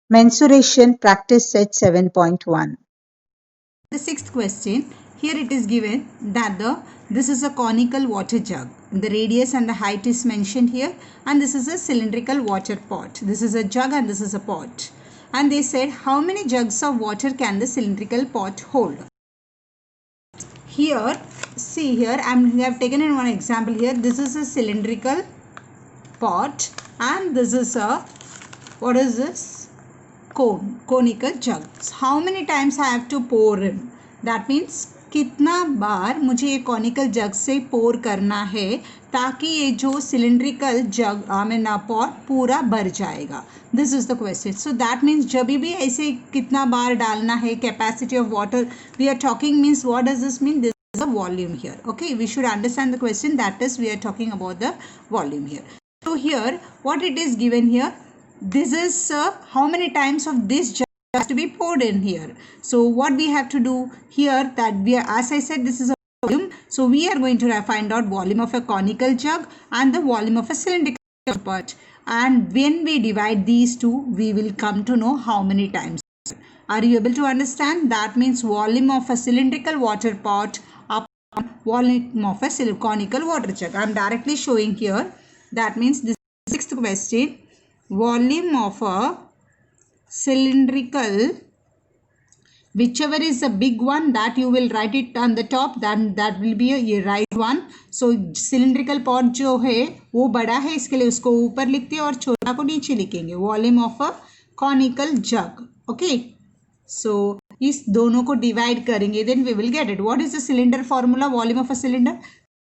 Mensuration practice set 7.1. The sixth question, here it is given that this is a conical water jug. The radius and the height is mentioned here, and this is a cylindrical water pot. This is a jug and this is a pot. And they said how many jugs of water can the cylindrical pot hold? Here, see here, I have taken in one example here. This is a cylindrical pot and this is a, what is this? Conical jug. So how many times I have to pour in? That means कितना बार मुझे ये conical जग से पोर करना है ताकि ये जो cylindrical जग pot पूरा भर जाएगा. This is the question. So that means जब भी ऐसे कितना बार डालना है, capacity of water we are talking means what does this mean? This is the volume here. Okay, we should understand the question, that is we are talking about the volume here. So here what it is given here, this is how many times of this jug has to be poured in here. So what we have to do here, that we are, as I said, this is a volume, so we are going to find out volume of a conical jug and the volume of a cylindrical pot, and when we divide these two we will come to know how many times. Are you able to understand? That means volume of a cylindrical water pot upon volume of a conical water jug. I am directly showing here. That means this sixth question, volume of a cylindrical, whichever is the big one that you will write it on the top, then that will be a right one. So cylindrical pot जो है वो बड़ा है, इसके लिए उसको ऊपर लिखते हैं और छोटा को नीचे लिखेंगे. volume of a conical jug. Okay, so इस दोनों को डिवाइड करेंगे, then we will get it. What is the cylinder formula? Volume of a cylinder,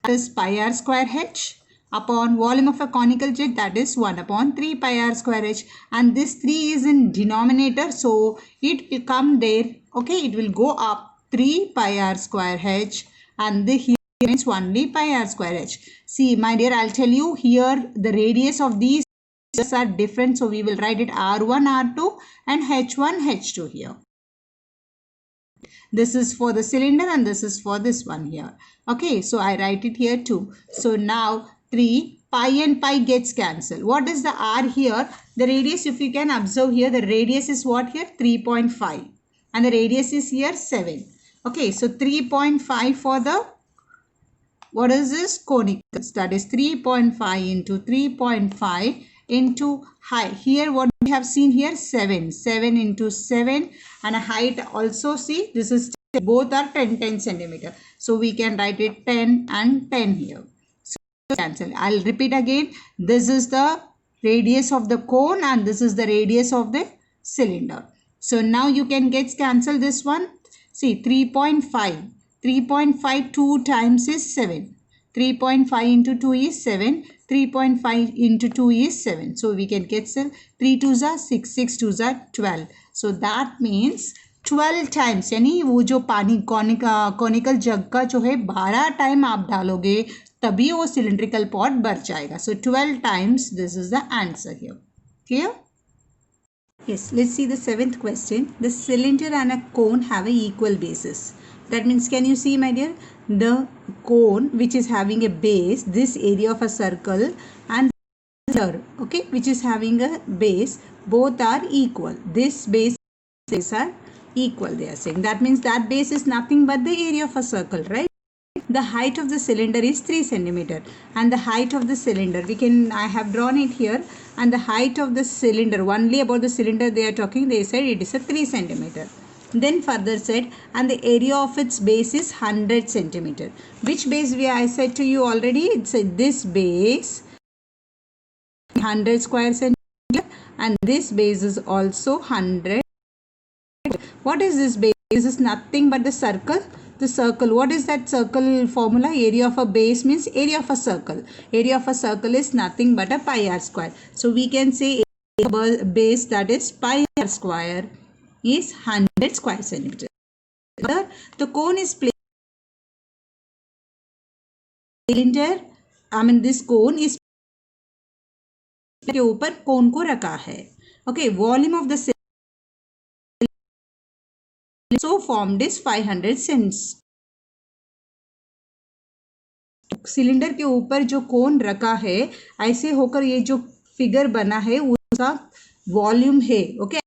that is pi r square h upon volume of a conical jug, that is 1 upon 3 pi r square h, and this 3 is in denominator, so it will come there. Okay, it will go up 3 pi r square h, and the here means only pi r square h. See my dear, I'll tell you here the radius of these are different, so we will write it r1 r2 and h1 h2 here. This is for the cylinder and this is for this one here. Okay, so I write it here too. So now 3 pi and pi gets cancelled. What is the r here? The radius, if you can observe here, the radius is what here? 3.5 and the radius is here 7. Okay, so 3.5 for the, what is this? Conicals. That is 3.5 into 3.5 into height. Here what we have seen here, 7 into 7, and a height also, see, this is both are 10 centimeter. So we can write it 10 and 10 here. So cancel. I'll repeat again. This is the radius of the cone and this is the radius of the cylinder. So now you can get cancel this one. See, 3.5. 3.5 2 times is 7. 3.5 into 2 is 7. 3.5 into 2 is 7. So we can get 3 2s are 6, 6 2s are 12. So that means 12 times, यानी वो जो पानी conical जग का जो है 12 time आप डालोगे तभी वो सिलिंड्रिकल पॉट भर जाएगा. So 12 times, this is the answer here. Clear? Yes, let's see the seventh question. The cylinder and a cone have a equal basis. That means, can you see my dear, the cone which is having a base, this area of a circle, and here, okay, which is having a base, both are equal. This base are equal, they are saying. That means that base is nothing but the area of a circle, right? The height of the cylinder is 3 centimeter, and the height of the cylinder, I have drawn it here, and the height of the cylinder, only about the cylinder they are talking, they said it is a 3 centimeter. Then further said, and the area of its base is 100 centimeter. Which base I said to you already? It's this base 100 square centimeter, and this base is also 100. What is this base? This is nothing but the circle. The circle, what is that circle formula? Area of a base means area of a circle. Area of a circle is nothing but a pi r square. So we can say area of base, that is pi r square, is 100 square centimeter. The cone is placed cylinder, this cone is के ऊपर कोन को रखा है. Okay, volume of the cylinder so formed is 500 cents. Cylinder के ऊपर जो कोन रखा है, ऐसे होकर ये जो फिगर बना है उसका वॉल्यूम है. Okay,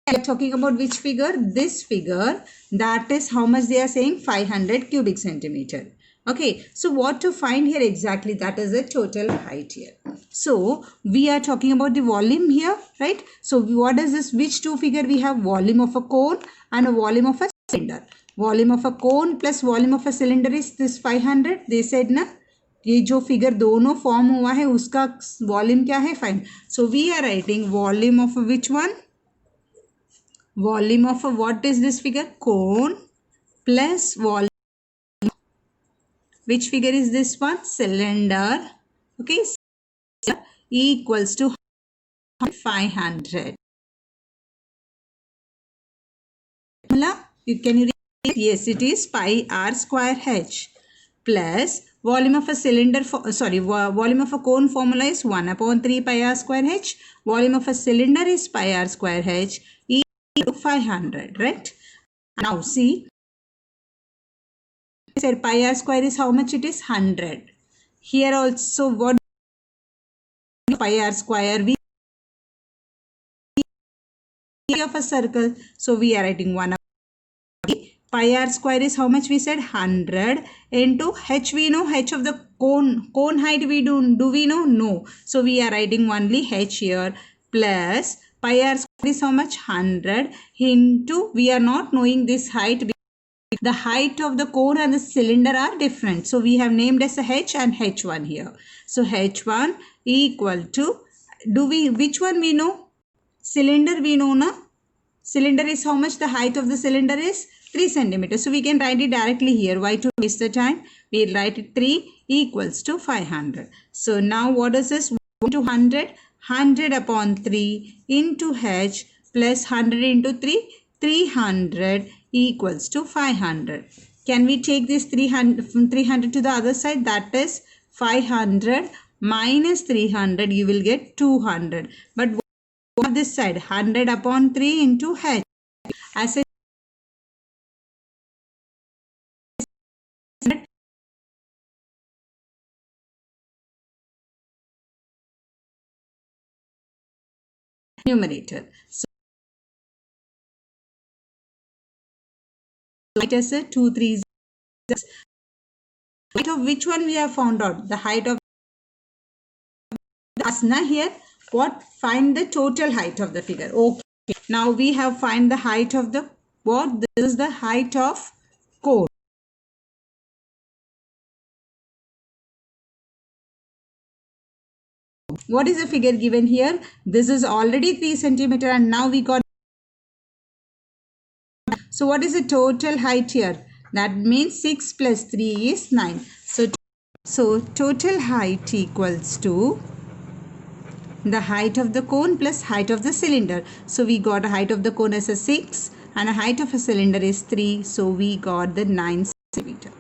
we are talking about which figure? This figure. That is how much they are saying, 500 cubic centimeter. Okay, so what to find here exactly? That is the total height here. So we are talking about the volume here, right? So what is this? Which two figure we have? Volume of a cone and a volume of a cylinder. Volume of a cone plus volume of a cylinder is this 500. They said na, ये जो figure दोनों form हुआ है उसका volume क्या है? Find. So we are writing volume of which one? Volume of a, what is this figure? Cone plus volume. Which figure is this one? Cylinder. Okay, equals to 500. Can you read? Yes, it is pi r square h plus volume of a cylinder, volume of a cone formula is 1 upon 3 pi r square h. Volume of a cylinder is pi r square h. 500, right? Now see, I said pi r square is how much? It is 100. Here also, what pi r square? We of a circle, so we are writing 1 pi r square is how much? We said 100 into h. We know h of the cone height. We do we know? No. So we are writing only h here plus pi r square is how much? 100 into, we are not knowing this height. The height of the cone and the cylinder are different. So we have named as a h and h1 here. So h1 equal to, which one we know? Cylinder we know na? Cylinder is how much? The height of the cylinder is 3 centimeters. So we can write it directly here. Why to waste the time? We'll write it 3 equals to 500. So now what is this? 1 to 100. 100 upon 3 into h plus 100 into 3, 300 equals to 500. Can we take this 300 from 300 to the other side? That is 500 minus 300, you will get 200. But on this side, 100 upon 3 into h. As a numerator. So it is a 2 3 height of which one we have found out? The height of asna here. What? Find the total height of the figure. Okay. Now we have find the height of the what? This is the height of cone. What is the figure given here? This is already 3 centimeter and now we got. So what is the total height here? That means 6 plus 3 is 9. So total height equals to the height of the cone plus height of the cylinder. So we got a height of the cone as a 6 and a height of a cylinder is 3. So we got the 9 centimeter.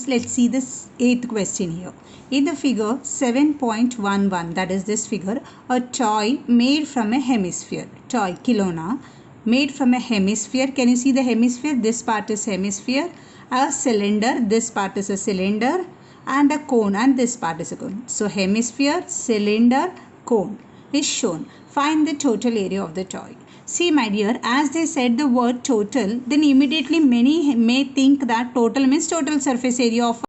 Let's see this 8th question here. In the figure 7.11, that is this figure, a toy made from a hemisphere. Toy, Kilona, made from a hemisphere. Can you see the hemisphere? This part is hemisphere. A cylinder, this part is a cylinder. And a cone, and this part is a cone. So hemisphere, cylinder, cone is shown. Find the total area of the toy. See my dear, as they said the word total, then immediately many may think that total means total surface area of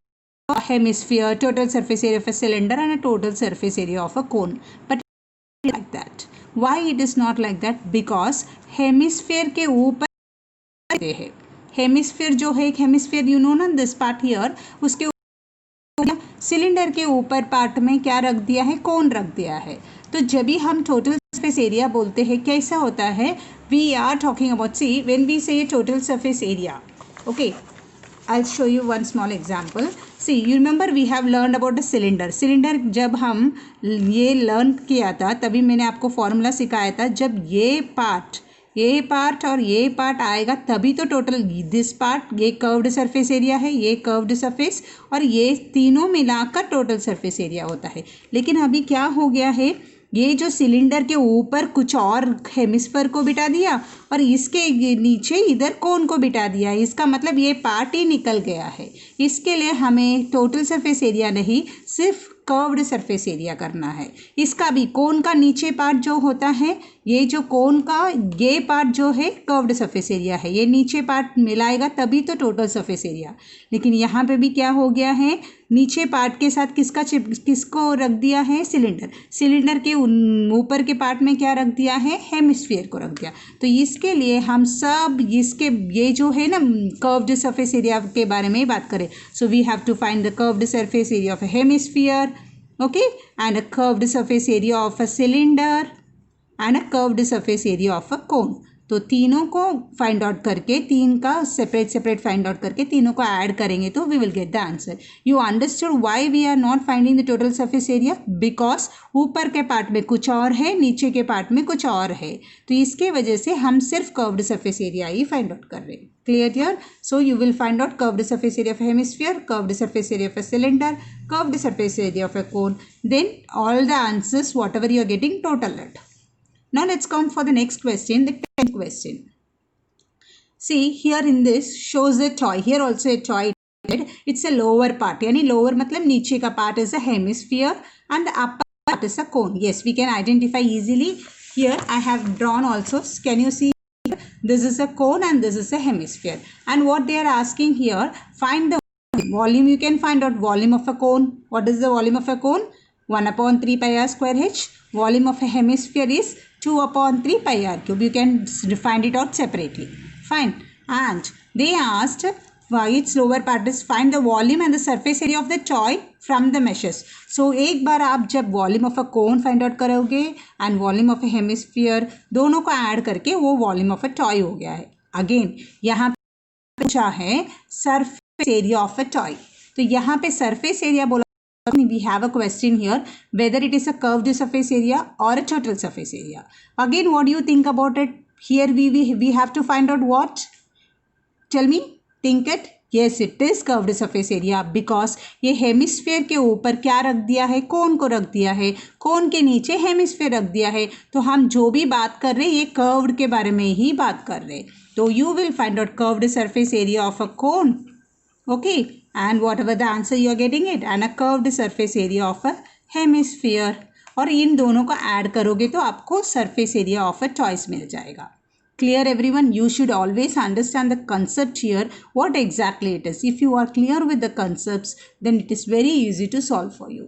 a hemisphere, total surface area of a cylinder and a total surface area of a cone. But like that. Why it is not like that? Because hemisphere के ऊपर है. Hemisphere जो है एक hemisphere, you know ना, this part here, उसके cylinder के ऊपर पार्ट में क्या रख दिया है? कोन रख दिया है. तो जब भी हम टोटल सरफेस एरिया बोलते हैं कैसा होता है? We are talking about, see when we say total surface area. Okay, I will show you one small example. See you remember we have learn about the cylinder. Cylinder जब हम ये learn किया था तभी मैंने आपको फॉर्मूला सिखाया था. जब ये पार्ट और ये पार्ट आएगा तभी तो टोटल दिस पार्ट, ये कर्व्ड सरफेस एरिया है, ये कर्व्ड सरफेस, और ये तीनों मिलाकर टोटल सरफेस एरिया होता है. लेकिन अभी क्या हो गया है? ये जो सिलेंडर के ऊपर कुछ और हेमिस्फीयर को बिठा दिया और इसके नीचे इधर कोन को बिठा दिया. इसका मतलब ये पार्ट ही निकल गया है. इसके लिए हमें टोटल सरफेस एरिया नहीं, सिर्फ कर्व्ड सरफेस एरिया करना है। इसका भी कोन का नीचे पार्ट जो होता है, ये जो कोन का ये पार्ट जो है कर्व्ड सरफेस एरिया है, ये नीचे पार्ट मिलाएगा तभी तो टोटल सरफेस एरिया। लेकिन यहाँ पे भी क्या हो गया है, नीचे पार्ट के साथ किसको रख दिया है, सिलेंडर। सिलेंडर के ऊपर के पार्ट में क्या रख दिया है, हेमिस्फीयर को रख दिया। तो इसके लिए हम सब इसके ये जो है ना कर्व्ड सरफेस एरिया के बारे में बात करें। So we have to find the curved surface area of a hemisphere, okay, and a curved surface area of a cylinder and a curved surface area of a cone. तो तीनों को find out करके, तीन का separate find out करके तीनों को add करेंगे तो we will get the answer. You understood why we are not finding the total surface area, because ऊपर के पार्ट में कुछ और है, नीचे के पार्ट में कुछ और है। तो इसके वजह से हम सिर्फ कर्व्ड सरफेस एरिया ही फाइंड आउट कर रहे हैं। Clear here? So you will find out curved surface area of a hemisphere, curved surface area of a cylinder, curved surface area of a cone. Then all the answers whatever you are getting total it. Now let's come for the next question, the 10th question. See here in this shows a toy. Here also a toy. It's a lower part. यानी lower मतलब नीचे का part is a hemisphere and the upper part is a cone. Yes, we can identify easily. Here I have drawn also. Can you see? This is a cone and this is a hemisphere. And what they are asking here, find the volume. You can find out volume of a cone. What is the volume of a cone? 1/3 pi r square h. Volume of a hemisphere is 2/3 pi r cube. You can find it out separately. Fine. And they asked why its lower part is find the volume and the surface area of the toy from the measures. So एक बार आप जब volume of a cone find out करोगे and volume of a hemisphere, दोनों को add करके वो volume of a toy हो गया है। अगेन यहाँ पे पूछा है surface area of a toy. तो यहाँ पे सरफेस एरिया बोला, we have a question here whether it is a curved surface area or a total surface area. Again, what do you think about it? Here we have to find out what? Tell me, think it. Yes, it is curved surface area because ये hemisphere के ऊपर क्या रख दिया है, कोन को रख दिया है, कोन के नीचे हेमिस्फीयर रख दिया है। तो हम जो भी बात कर रहे हैं ये कर्व्ड के बारे में ही बात कर रहे हैं। तो you will find out curved surface area of a cone, okay, and whatever the answer you are getting it, and a curved surface area of a hemisphere. और इन दोनों को ऐड करोगे तो आपको surface area of a toys मिल जाएगा। Clear everyone? You should always understand the concept here, what exactly it is. If you are clear with the concepts, then it is very easy to solve for you.